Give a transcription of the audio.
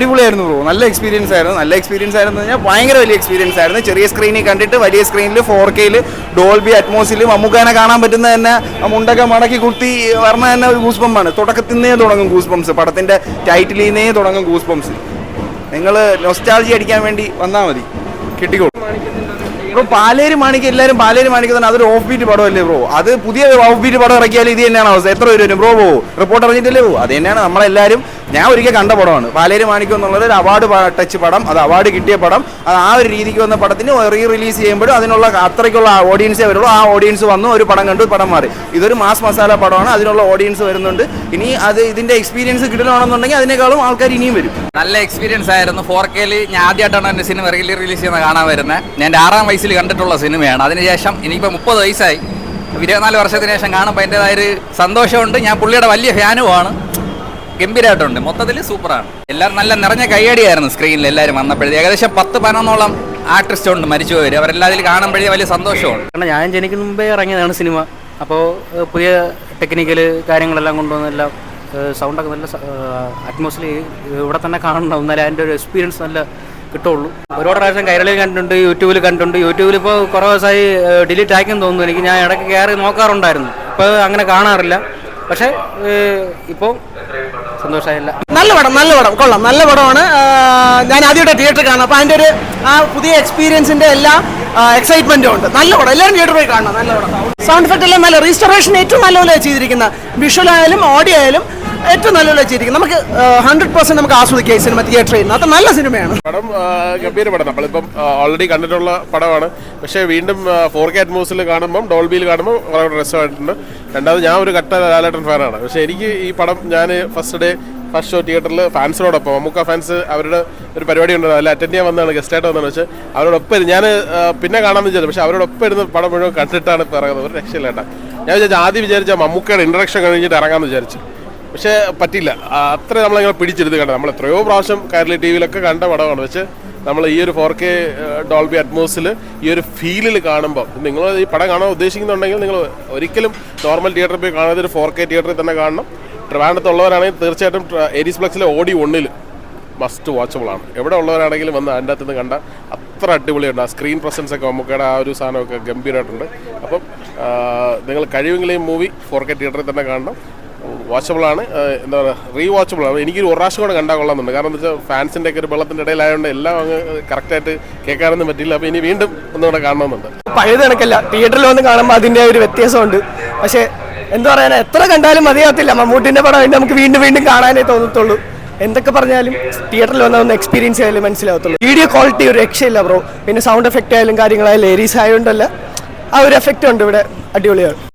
അടിപൊളിയായിരുന്നു ബ്രോ. നല്ല എക്സ്പീരിയൻസ് ആയിരുന്നു പറഞ്ഞാൽ ഭയങ്കര വലിയ എക്സ്പീരിയൻസ് ആയിരുന്നു. ചെറിയ സ്ക്രീനിൽ കണ്ടിട്ട് വലിയ സ്ക്രീനിൽ 4K ഡോൾബി അറ്റ്മോസിൽ മമ്മൂക്കാനെ കാണാൻ പറ്റുന്ന തന്നെ മുണ്ടൊക്കെ മടക്കി കുത്തി പറഞ്ഞ തന്നെ ഒരു ഗൂസ് ബമ്പാണ്. തുടക്കത്തിൽ നിന്നേ തുടങ്ങും ഗൂസ് ബംസ്, പടത്തിൻ്റെ ടൈറ്റിലിൽ നിന്നേ തുടങ്ങും ഗൂസ് ബംസ്. നിങ്ങൾ നൊസ്റ്റാൾജി അടിക്കാൻ വേണ്ടി വന്നാൽ മതി, കിട്ടിക്കോളും ബ്രോ. പാലേരി മാണിക്ക് എല്ലാവരും പാലേരി മാണിക്ക് തന്നെ അതൊരു ഓഫ് ബീറ്റ് പടമല്ലേ ബ്രോ. അത് പുതിയ ഓഫ് ബീറ്റ് പടം ഇറക്കിയാൽ ഇത് തന്നെയാണ് അവസ്ഥ. എത്ര പേര് വരും ബ്രോ? റിപ്പോർട്ട് ഇറങ്ങിയിട്ടല്ലേ പോകും. അത് തന്നെയാണ് നമ്മളെല്ലാവരും. ഞാൻ ഒരിക്കൽ കണ്ട പടമാണ് പാലേരി മാണിക്കം എന്നുള്ളത്. ഒരു അവാർഡ് ടച്ച് പടം, അത് അവാർഡ് കിട്ടിയ പടം. അത് ആ ഒരു രീതിക്ക് വന്ന പടത്തിന് റിലീസ് ചെയ്യുമ്പോഴും അതിനുള്ള അത്രയ്ക്കുള്ള ഓഡിയൻസേ വരുള്ളൂ. ആ ഓഡിയൻസ് വന്നു, ഒരു പടം കണ്ടു, പടം മാറി. ഇതൊരു മാസ് മസാല പടമാണ്, അതിനുള്ള ഓഡിയൻസ് വരുന്നുണ്ട്. ഇനി അത് ഇതിന്റെ എക്സ്പീരിയൻസ് കിട്ടണമെന്നുണ്ടെങ്കിൽ അതിനേക്കാളും ആൾക്കാർ ഇനിയും വരും. നല്ല എക്സ്പീരിയൻസ് ആയിരുന്നു. 4K ഞാൻ ആദ്യമായിട്ടാണ് എൻ്റെ സിനിമ റിലീസ് ചെയ്യുന്നത് കാണാൻ വരുന്നത്. ഞാൻ 6-ാം വയസ്സിൽ കണ്ടിട്ടുള്ള സിനിമയാണ്. അതിനുശേഷം ഇനിയിപ്പോൾ 30 വയസ്സായി, 24 വർഷത്തിന് ശേഷം കാണുമ്പോൾ അതിൻ്റെതായൊരു സന്തോഷമുണ്ട്. ഞാൻ പുള്ളിയുടെ വലിയ ഫാനുമാണ്. ഗംഭീരമായിട്ടുണ്ട്, മൊത്തത്തിൽ സൂപ്പറാണ്. എല്ലാവരും നല്ല നിറഞ്ഞ കൈയടിയായിരുന്നു സ്ക്രീനിൽ എല്ലാവരും വന്നപ്പോഴേ. ഏകദേശം 10-11 ആർട്ടിസ്റ്റ് ഉണ്ട് മരിച്ചുപോയവർ. അവരെല്ലാവരും കാണുമ്പോഴേ വലിയ സന്തോഷമാണ്. കാരണം ഞാൻ ജനിക്കുന്ന മുമ്പേ ഇറങ്ങിയതാണ് സിനിമ. അപ്പോൾ പുതിയ ടെക്നിക്കൽ കാര്യങ്ങളെല്ലാം കൊണ്ടുവന്നെല്ലാം സൗണ്ടൊക്കെ നല്ല അറ്റ്മോസ്ഫിയർ ഇവിടെ തന്നെ കാണണം. എന്നാലും അതിൻ്റെ ഒരു എക്സ്പീരിയൻസ് നല്ല കിട്ടുള്ളൂ. ഒരുപാട് പ്രാവശ്യം കൈരളിയിൽ കണ്ടിട്ടുണ്ട്, യൂട്യൂബിൽ കണ്ടിട്ടുണ്ട്. യൂട്യൂബിൽ ഇപ്പോൾ കുറേ ദിവസമായി ഡിലീറ്റ് ആക്കിയെന്ന് തോന്നുന്നു എനിക്ക്. ഞാൻ ഇടയ്ക്ക് കയറി നോക്കാറുണ്ടായിരുന്നു, ഇപ്പോൾ അങ്ങനെ കാണാറില്ല. പക്ഷേ ഇപ്പോൾ സന്തോഷമായില്ല. നല്ല പടം കൊള്ളാം, നല്ല പടമാണ്. ഞാൻ ആദ്യമായിട്ട് തിയേറ്ററിൽ കാണാം. അപ്പോൾ അതിൻ്റെ ഒരു ആ പുതിയ എക്സ്പീരിയൻസിൻ്റെ എല്ലാ എക്സൈറ്റ്മെൻറ്റും ഉണ്ട്. നല്ല പടം, എല്ലാവരും തിയേറ്ററിൽ പോയി കാണണം. നല്ല പടം. സൗണ്ട് എഫക്റ്റ് എല്ലാം നല്ല റീസ്റ്റോറേഷൻ ഏറ്റവും നല്ലപോലെ ചെയ്തിരിക്കുന്ന. വിഷ്വൽ ആയാലും ഓഡിയോ ആയാലും ഏറ്റവും നല്ലപോലെ ചെയ്തിരിക്കുന്നത്. നമുക്ക് 100% നമുക്ക് ആസ്വദിക്കാം ഈ സിനിമ തിയേറ്ററിൽ നിന്ന്. അത് നല്ല സിനിമയാണ്. പടം ഗംഭീര പടം. നമ്മളിപ്പം ഓൾറെഡി കണ്ടിട്ടുള്ള പടമാണ്. പക്ഷേ വീണ്ടും 4K അറ്റ്മോസിൽ കാണുമ്പം, ഡോൾബിയിൽ കാണുമ്പോൾ വളരെ രസമായിട്ടുണ്ട്. രണ്ടാമത് ഞാൻ ഒരു കട്ട ലാലേട്ടൻ ഫാനാണ്. പക്ഷേ എനിക്ക് ഈ പടം ഞാൻ ഫസ്റ്റ് ഷോ തിയേറ്ററിൽ ഫാൻസിനോടൊപ്പം, മമ്മൂക്ക ഫാൻസ് അവരുടെ ഒരു പരിപാടി ഉണ്ട്, അതിൽ അറ്റൻഡ് ചെയ്യാൻ വന്നതാണ്, ഗസ്റ്റായിട്ട് വന്നതാണ്. പക്ഷേ അവരോടൊപ്പം ഞാൻ പിന്നെ കാണാമെന്ന് വിചാരിച്ചു. പക്ഷേ അവരോടൊപ്പം ഇരുന്ന് പടം മുഴുവൻ കണ്ടിട്ടാണ് പറയുന്നത്. ഒരു രക്ഷയില്ല കേട്ടോ. ഞാൻ ആദ്യം വിചാരിച്ച മമ്മൂക്കയുടെ ഇൻട്രഡക്ഷൻ കഴിഞ്ഞിട്ട് ഇറങ്ങാമെന്ന് വിചാരിച്ചു. പക്ഷേ പറ്റില്ല. അത്ര നമ്മളിങ്ങനെ പിടിച്ചെടുത്ത് കണ്ടത്. നമ്മൾ എത്രയോ പ്രാവശ്യം കൈരളി TV-യിലൊക്കെ കണ്ട പടമാണ്. പക്ഷേ നമ്മൾ ഈ ഒരു 4K ഡോൾബി അറ്റ്മോസിൽ ഈ ഒരു ഫീലിൽ കാണുമ്പോൾ, നിങ്ങൾ ഈ പടം കാണാൻ ഉദ്ദേശിക്കുന്നുണ്ടെങ്കിൽ നിങ്ങൾ ഒരിക്കലും നോർമൽ തിയേറ്ററിൽ പോയി കാണാതെ ഒരു 4K തിയേറ്ററിൽ തന്നെ കാണണം. ട്രിവാൻഡ്രത്തുള്ളവരാണെങ്കിൽ തീർച്ചയായിട്ടും ഏരീസ് പ്ലക്സിലെ ഓഡി 1 മസ്റ്റ് വാച്ചബിളാണ്. എവിടെ ഉള്ളവരാണെങ്കിലും വന്ന് അതിൻ്റെ അകത്ത് നിന്ന് കണ്ട അത്ര അടിപൊളിയുണ്ട്. ആ സ്ക്രീൻ പ്രസൻസ് ഒക്കെ മമ്മൂക്കയുടെ ആ ഒരു സാധനമൊക്കെ ഗംഭീരമായിട്ടുണ്ട്. അപ്പം നിങ്ങൾ കഴിവെങ്കിലും ഈ മൂവി 4K തിയേറ്ററിൽ തന്നെ കാണണം. വാച്ചബിളാണ്, എന്താ പറയുക, റീവാച്ചബിളാണ്. എനിക്കൊരു പ്രാവശ്യം കൂടെ കണ്ടാൽ കൊള്ളാമെന്നുണ്ട്. കാരണം എന്താ വെച്ചാൽ ഫാൻസിൻ്റെ ഒക്കെ ഒരു വെള്ളത്തിൻ്റെ ഇടയിലായതുകൊണ്ട് എല്ലാം അങ്ങ് കറക്റ്റായിട്ട് കേൾക്കാനൊന്നും പറ്റില്ല. അപ്പോൾ ഇനി വീണ്ടും ഒന്നുകൂടെ കാണണമെന്നുണ്ട്. പഴയത് കണക്കല്ല, തിയേറ്ററിൽ വന്ന് കാണുമ്പോൾ അതിൻ്റെ ഒരു വ്യത്യാസമുണ്ട്. പക്ഷേ എന്താ പറയാ, എത്ര കണ്ടാലും മതിയാകത്തില്ല. മമ്മൂട്ടിൻ്റെ പടം നമുക്ക് വീണ്ടും വീണ്ടും കാണാനേ തോന്നത്തുള്ളൂ. എന്തൊക്കെ പറഞ്ഞാലും തിയേറ്ററിൽ വന്ന ഒന്ന് എക്സ്പീരിയൻസ് ആയാലും മനസ്സിലാവത്തുള്ളൂ. വീഡിയോ ക്വാളിറ്റി ഒരു രക്ഷയില്ല ബ്രോ. പിന്നെ സൗണ്ട് എഫക്റ്റ് ആയാലും കാര്യങ്ങളായാലും ഏരീസ് ആയതുകൊണ്ടല്ല, ആ ഒരു എഫക്റ്റ് ഉണ്ട് ഇവിടെ, അടിപൊളിയാണ്.